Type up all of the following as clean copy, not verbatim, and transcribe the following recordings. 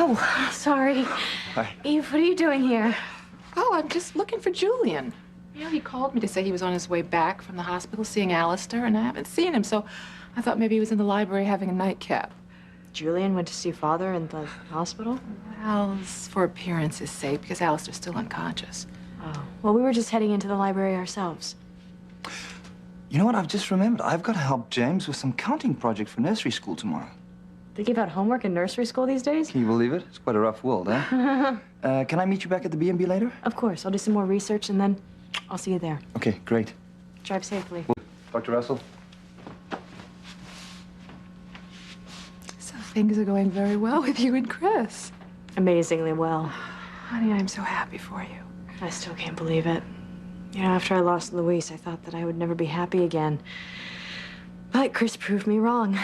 Oh, sorry. Hi. Eve, what are you doing here? Oh, I'm just looking for Julian. You know, he called me to say he was on his way back from the hospital seeing Alistair, and I haven't seen him, so I thought maybe he was in the library having a nightcap. Julian went to see Father in the hospital? Well, for appearance's sake, because Alistair's still unconscious. Oh. Well, we were just heading into the library ourselves. You know what? I've just remembered. I've got to help James with some counting project for nursery school tomorrow. They give out homework in nursery school these days? Can you believe it? It's quite a rough world, huh? Can I meet you back at the B&B later? Of course. I'll do some more research, and then I'll see you there. Okay, great. Drive safely. Dr. Russell? So things are going very well with you and Chris. Amazingly well. Honey, I'm so happy for you. I still can't believe it. You know, after I lost Luis, I thought that I would never be happy again. But Chris proved me wrong.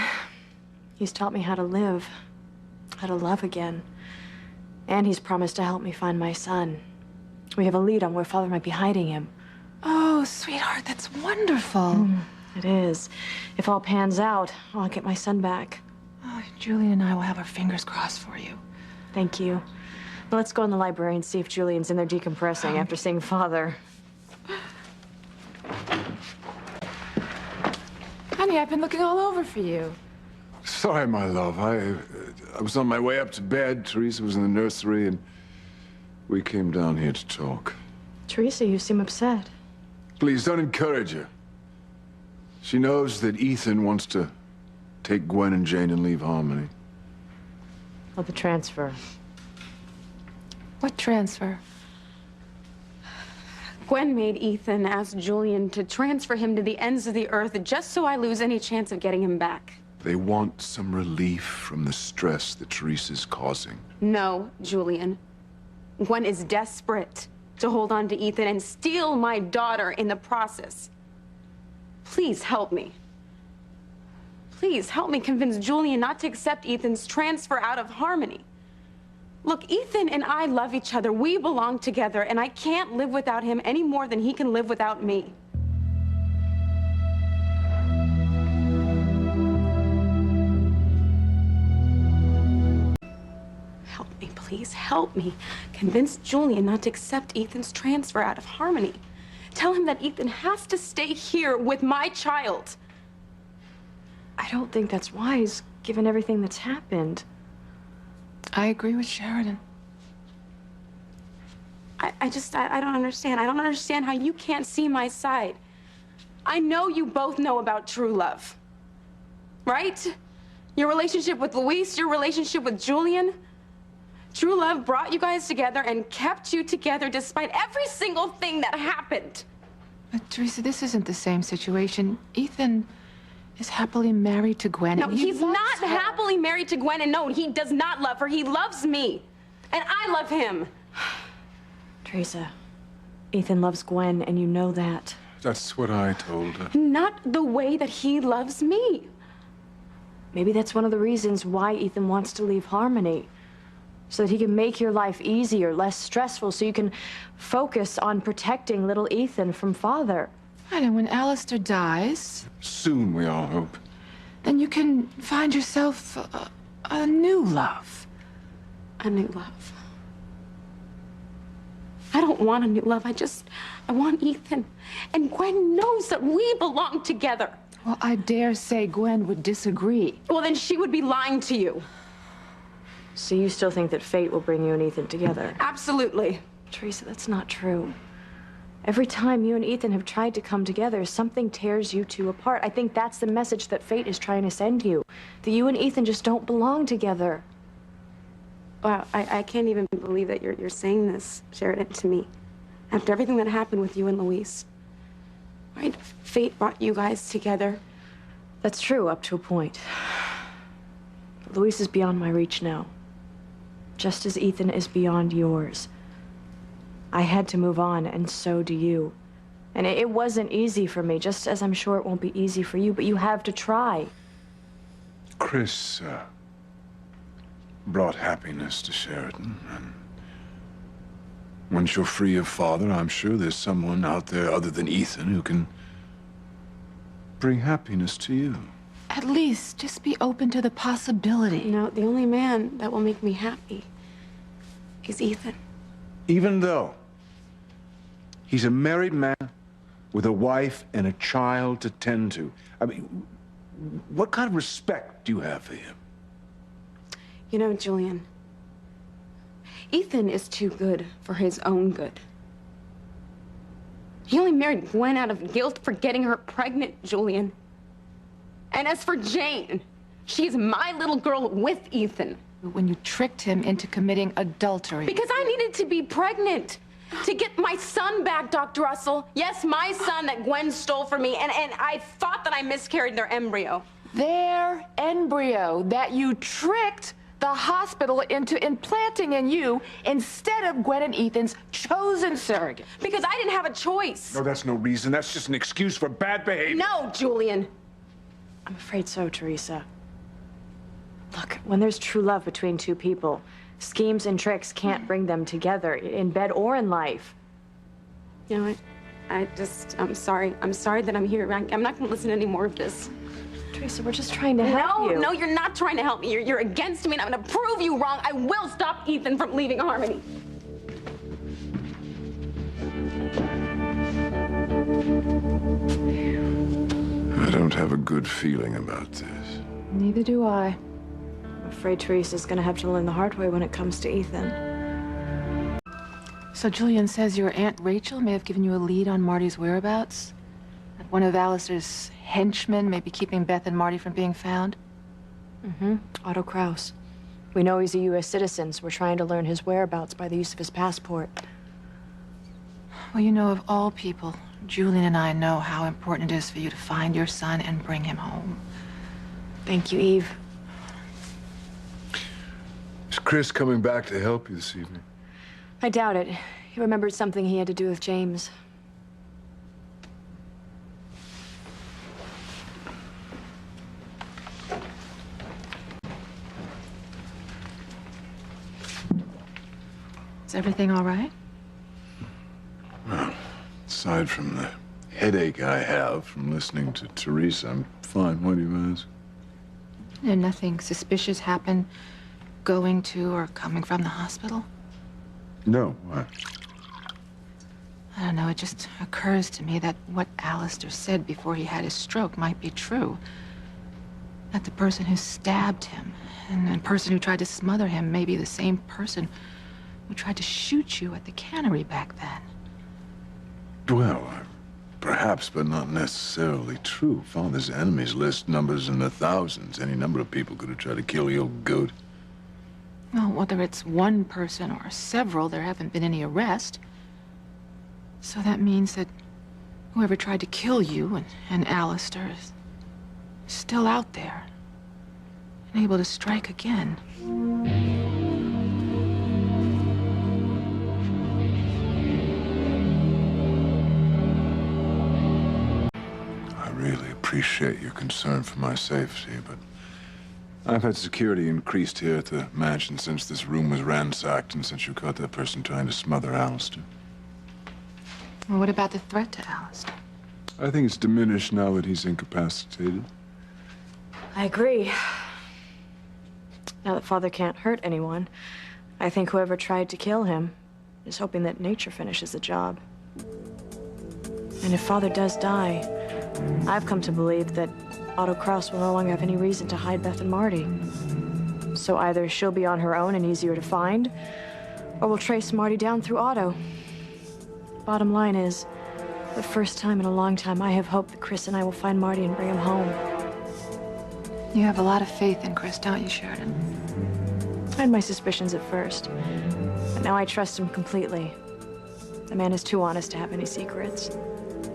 He's taught me how to live, how to love again. And he's promised to help me find my son. We have a lead on where Father might be hiding him. Oh, sweetheart, that's wonderful. It is. If all pans out, I'll get my son back. Oh, Julian and I will have our fingers crossed for you. Thank you. Well, let's go in the library and see if Julian's in there decompressing after seeing Father. Honey, I've been looking all over for you. Sorry, my love. I was on my way up to bed. Teresa was in the nursery, and we came down here to talk. Teresa, you seem upset. Please don't encourage her. She knows that Ethan wants to take Gwen and Jane and leave Harmony. Oh, the transfer. What transfer? Gwen made Ethan ask Julian to transfer him to the ends of the earth just so I lose any chance of getting him back. They want some relief from the stress that Teresa's causing. No, Julian. Gwen is desperate to hold on to Ethan and steal my daughter in the process. Please help me. Please help me convince Julian not to accept Ethan's transfer out of Harmony. Look, Ethan and I love each other. We belong together, and I can't live without him any more than he can live without me. Help me, please, help me. Convince Julian not to accept Ethan's transfer out of Harmony. Tell him that Ethan has to stay here with my child. I don't think that's wise, given everything that's happened. I agree with Sheridan. I don't understand. I don't understand how you can't see my side. I know you both know about true love, right? Your relationship with Luis, your relationship with Julian. True love brought you guys together and kept you together despite every single thing that happened. But Teresa, this isn't the same situation. Ethan is happily married to Gwen. No, and he he's loves not her. happily married to Gwen, and no, he does not love her. He loves me, and I love him. Teresa, Ethan loves Gwen, and you know that. That's what I told her. Not the way that he loves me. Maybe that's one of the reasons why Ethan wants to leave Harmony. So that he can make your life easier, less stressful, so you can focus on protecting little Ethan from Father. Right, and when Alistair dies, Soon, we all hope. then you can find yourself a new love. A new love. I don't want a new love. I want Ethan. And Gwen knows that we belong together. Well, I dare say Gwen would disagree. Well, then she would be lying to you. So you still think that fate will bring you and Ethan together? Absolutely. Teresa, that's not true. Every time you and Ethan have tried to come together, something tears you two apart. I think that's the message that fate is trying to send you. That you and Ethan just don't belong together. Wow, I can't even believe that you're saying this, Sheridan, to me. After everything that happened with you and Luis. Right? Fate brought you guys together. That's true, up to a point. But Luis is beyond my reach now. Just as Ethan is beyond yours. I had to move on, and so do you. And it wasn't easy for me, just as I'm sure it won't be easy for you, but you have to try. Chris brought happiness to Sheridan, and once you're free of Father, I'm sure there's someone out there other than Ethan who can bring happiness to you. At least just be open to the possibility. You know, the only man that will make me happy is Ethan. Even though he's a married man with a wife and a child to tend to. I mean, what kind of respect do you have for him? You know, Julian, Ethan is too good for his own good. He only married Gwen out of guilt for getting her pregnant, Julian. And as for Jane, she's my little girl with Ethan. When you tricked him into committing adultery. Because I needed to be pregnant to get my son back, Dr. Russell. Yes, my son that Gwen stole from me, and I thought that I miscarried their embryo. Their embryo that you tricked the hospital into implanting in you instead of Gwen and Ethan's chosen surrogate. Because I didn't have a choice. No, that's no reason. That's just an excuse for bad behavior. No, Julian. I'm afraid so, Teresa. Look, when there's true love between two people, schemes and tricks can't bring them together, in bed or in life. You know what? I'm sorry. I'm sorry that I'm here. I'm not going to listen to any more of this. Teresa, we're just trying to help you. No, you're not trying to help me. You're against me, and I'm going to prove you wrong. I will stop Ethan from leaving Harmony. I don't have a good feeling about this. Neither do I. I'm afraid Teresa's gonna have to learn the hard way when it comes to Ethan. So Julian says your Aunt Rachel may have given you a lead on Marty's whereabouts? That one of Alistair's henchmen may be keeping Beth and Marty from being found? Otto Kraus. We know he's a U.S. citizen, so we're trying to learn his whereabouts by the use of his passport. Well, you know, of all people, Julian and I know how important it is for you to find your son and bring him home. Thank you, Eve. Is Chris coming back to help you this evening? I doubt it. He remembered something he had to do with James. Is everything all right? Well, aside from the headache I have from listening to Teresa, I'm fine. What do you ask? And nothing suspicious happened going to or coming from the hospital? No, why? I don't know, it just occurs to me that what Alistair said before he had his stroke might be true. That the person who stabbed him and the person who tried to smother him may be the same person who tried to shoot you at the cannery back then. Well, perhaps, but not necessarily true. Father's enemies list numbers in the thousands. Any number of people could have tried to kill the old goat. Well, whether it's one person or several, there haven't been any arrest. So that means that whoever tried to kill you and Alistair is still out there and able to strike again. I really appreciate your concern for my safety, but I've had security increased here at the mansion since this room was ransacked and since you caught that person trying to smother Alistair. Well, what about the threat to Alistair? I think it's diminished now that he's incapacitated. I agree. Now that Father can't hurt anyone, I think whoever tried to kill him is hoping that nature finishes the job. And if Father does die, I've come to believe that Otto Kraus will no longer have any reason to hide Beth and Marty. So either she'll be on her own and easier to find, or we'll trace Marty down through Otto. Bottom line is, for the first time in a long time, I have hope that Chris and I will find Marty and bring him home. You have a lot of faith in Chris, don't you, Sheridan? I had my suspicions at first, but now I trust him completely. The man is too honest to have any secrets.